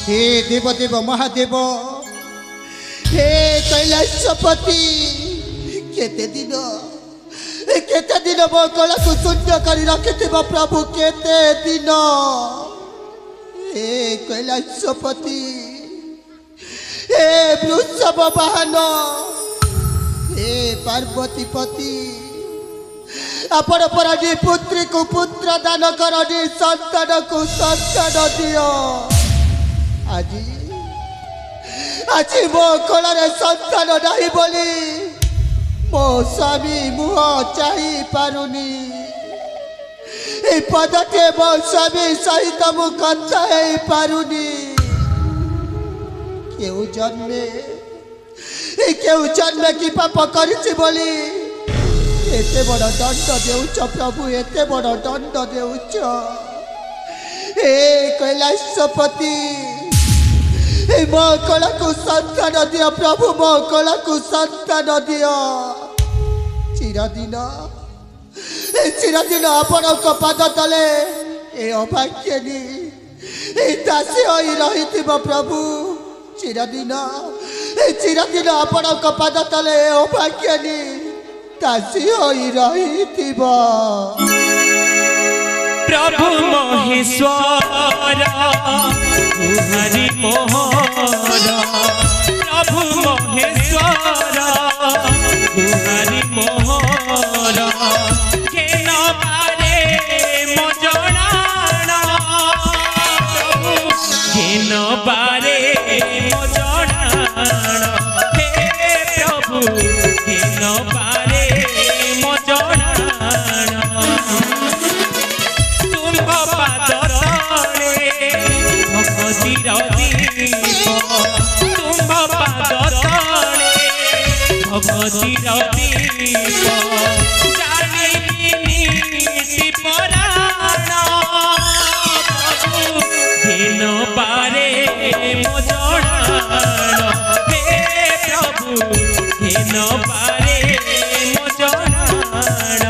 हे देवदेव महादेव हे कैलाशपति केते दिन मो कला को शून्य कर रखि प्रभु केते दिन हे कैलाशपति हे वृषभ वाहन हे पार्वतीपति आपण परानी पुत्री को पुत्र दान करनी संतान को संतान दियो आज मो कोलरे संतान नहीं बोली मो स्वामी मुह चाही पारुनी पदटे मो स्वामी सहित मु कथा पारुनी केउ जन्मे की पाप करिछि बोली एते बड़ दंड देउछ प्रभु एते बड़ दंड देउछ हे कैलाशपति मो कला को संतान दियो प्रभु मो कला को संतान दियो चिरदिन आपण पाद तले ए अभाग्यनी दासी होई रहिथिबो प्रभु चिरदिन आपण पाद तले अभाग्यनी दासी होई रहिथिबो प्रभु महेश्वर हरि मोहन प्रभु महेश्वर हरि मोहन केन बारे मो जणाना प्रभु केन बारे मो जणाना हे प्रभु केन बारे मो जणाना भगवतीर दीप जानी पराण घेन पारे मो जणाण हे प्रभु घेन पारे मो जणाण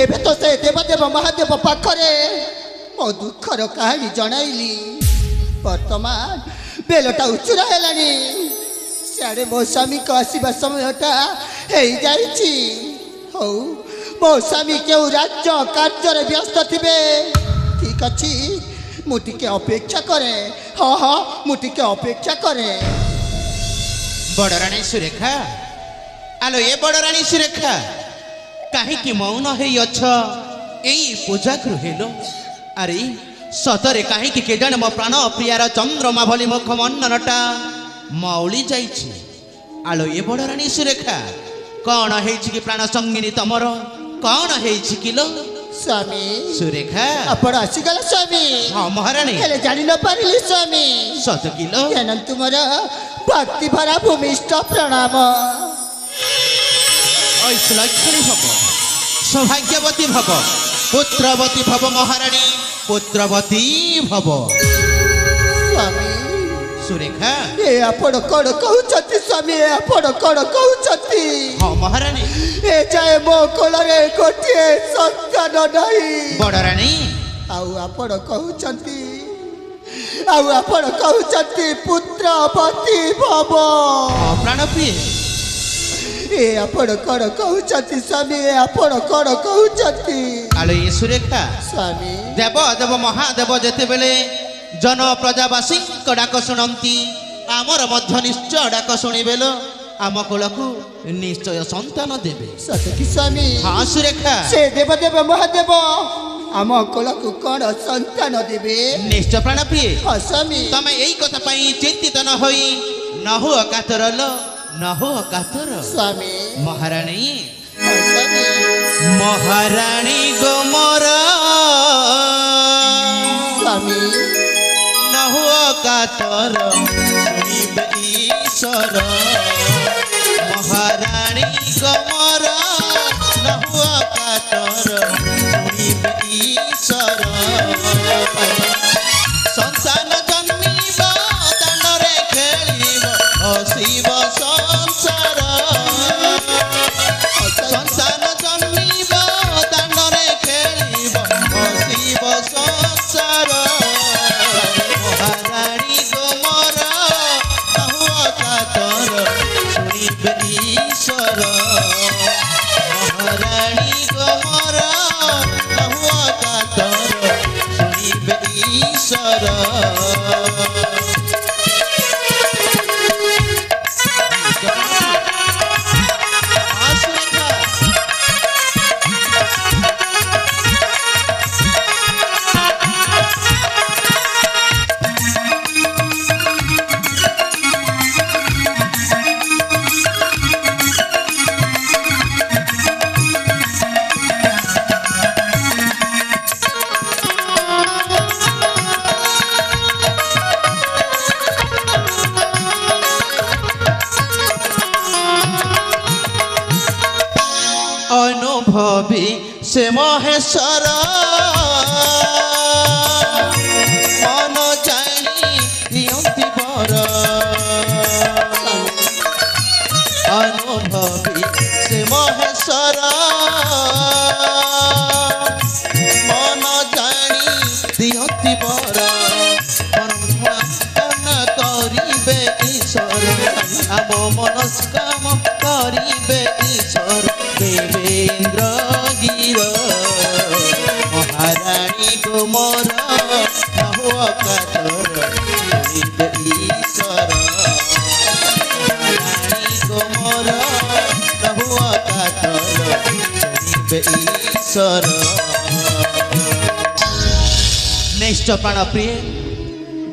एबे तो से देवदेव महादेव पाखरे मो दुखर कहानी जणाइली वर्तमान बेलटा उचुरा हेलानी सियाड़े मो स्वामी को आसवा समयटा हो जाइछि हौ मो स्वामी केउ राज्य कार्य व्यस्त थिबे ठीक अछि मु टिके अपेक्षा करे हाँ मु टिके अपेक्षा करे बड़राणी सुरेखा आलो ये बड़राणी सुरेखा कहीं मौन है पूजा गृहेलो अरे सतरे कहीं केजाण मो प्राण प्रियार चंद्रमा भली मुख मंडनटा मौली जाइछि आलो ये बड़राणी सुरेखा कौन है कि प्राण संगिनी तमर कौन है किलो स्वामी सुरेखा आपण आसीगला स्वामी हाँ महाराणी हेले जानि न पारिली स्वामी सत किलो तुमर भक्ति भरा भूमिष्ठ प्रणाम ଐଶ୍ୱଲକ୍ଷ୍ମୀ ଭବ ସୌଭାଗ୍ୟବତୀ ଭବ ପୁତ୍ରବତୀ ଭବ ମହାରାଣୀ ପୁତ୍ରବତୀ ଭବ ସ୍ୱାମୀ ସୁରେଖା ଏ ଆପଣ କଣ କହୁଛନ୍ତି ସ୍ୱାମୀ ଏ ଆପଣ କଣ କହୁଛନ୍ତି ହଁ ମହାରାଣୀ ଏ ଯାଏ ମୋ କୋଳରେ ଗୋଟିଏ ସନ୍ତାନ ନାହିଁ ବଡ଼ ରାଣୀ ଆଉ ଆପଣ କହୁଛନ୍ତି ପୁତ୍ରବତୀ ଭବ ହଁ ପ୍ରାଣପ୍ରିୟ ଏ ଆପଣ କଣ କହୁଛନ୍ତି ସ୍ୱାମୀ ଏ ଆପଣ କଣ କହୁଛନ୍ତି ଆଲୋ ଏ ସୁରେଖା ସ୍ୱାମୀ ଦେବ ଦେବ ମହାଦେବ ଯେତେବେଳେ ଜନ ପ୍ରଜାବାସୀଙ୍କ ଡାକ ଶୁଣନ୍ତି ଆମର ମଧ୍ୟ ନିଶ୍ଚୟ ଡାକ ଶୁଣିବେ ଲୋ ଆମ କୁଳକୁ ନିଶ୍ଚୟ ସନ୍ତାନ ଦେବେ ସତକି ସ୍ୱାମୀ ହଁ ସୁରେଖା ସେ ଦେବଦେବ ମହାଦେବ ଆମ କୋଳକୁ କଣ ସନ୍ତାନ ଦେବେ ନିଶ୍ଚୟ ପ୍ରାଣପ୍ରିୟ ହଁ ସ୍ୱାମୀ ତମେ ଏଇ କଥା ପାଇଁ ଚିନ୍ତିତ ନ ହୋଇ ନ ହୁଅ କାତର ଲୋ ନ ହୁଅ କାତର ସ୍ୱାମୀ ମହାରାଣୀ ହଁ ସ୍ୱାମୀ ମହାରାଣୀ ଗୋମର ସ୍ୱାମୀ ନ ହୁଅ କାତର ଶୁଣିବେ ଈଶ୍ୱର ମହାରାଣୀ ଗୋମର ନ ହୁଅ କାତର ଶୁଣିବେ ଈଶ୍ୱର ସନ୍ତାନ ଜନ୍ମିବ ଦାଣ୍ଡରେ ଖେଳିବ ହସିବ ସଂସାର ସନ୍ତାନ ଜନ୍ମିବ ଦାଣ୍ଡରେ ଖେଳିବ ହସିବ ସଂସାର ମହାରାଣୀ ଗୋମର ନହୁଅ କାତର ଶୁଣିବେ ଈଶ୍ୱର ମହାରାଣୀ ଗୋମର ନହୁଅ କାତର ଶୁଣିବେ ଈଶ୍ୱର ଅନୁଭବୀ ସେ ମହେଶ୍ୱର ମନ ଜାଣି ଦିଅନ୍ତି ବର ଅନୁଭବୀ ସେ ମହେଶ୍ୱର ମନ ଜାଣି ଦିଅନ୍ତି ବର ମନସ୍କାମନା କରିବେ ଈଶ୍ୱର ଆମ ମନସ୍କାମ କରିବେ ଈଶ୍ୱର ଦେବେନ୍ଦ୍ର ଗିର ମହାରାଣୀ ଗୋମର ନହୁଅ କାତର ଶୁଣିବେ ଈଶ୍ୱର ମହାରାଣୀ ଗୋମର ନହୁଅ କାତର ଶୁଣିବେ ଈଶ୍ୱର ନିଶ୍ଚୟ ପ୍ରାଣପ୍ରିୟ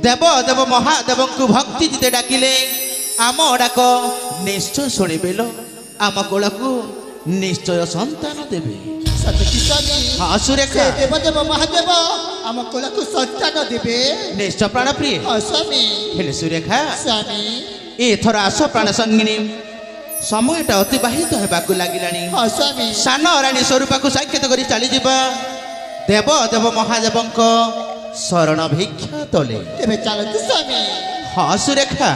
ଦେବ ଦେବ ମହାଦେବଙ୍କୁ ଭକ୍ତି ଜିତେ ଡାକିଲେ ଆମ ଡାକ ନିଶ୍ଚୟ ଶୁଣିବେ ଲୋ ଆମ କୋଳକୁ ନିଶ୍ଚୟ ସନ୍ତାନ ଦେବେ ସତକି ସ୍ୱାମୀ ହଁ ସୁରେଖା ସେ ଦେବଦେବ ମହାଦେବ ଆମ କୋଳକୁ ସନ୍ତାନ ଦେବେ ନିଶ୍ଚୟ ପ୍ରାଣପ୍ରିୟ ହଁ ସ୍ୱାମୀ ହେଲେ ସୁରେଖା ସ୍ୱାମୀ ଏଥର ଆସ ପ୍ରାଣ ସଙ୍ଗିନୀ ସମୟଟା ଅତିବାହିତ ହେବାକୁ ଲାଗିଲାଣି ହଁ ସ୍ୱାମୀ ସାନ ରାଣୀ ସ୍ୱରୂପକୁ ସାକ୍ଷାତ କରି ଚାଲିଯିବା ଦେବ ଦେବ ମହାଦେବଙ୍କ ଶରଣ ଭିକ୍ଷା ତଳେ ତେବେ ଚାଲନ୍ତୁ ସ୍ୱାମୀ ହଁ ସୁରେଖା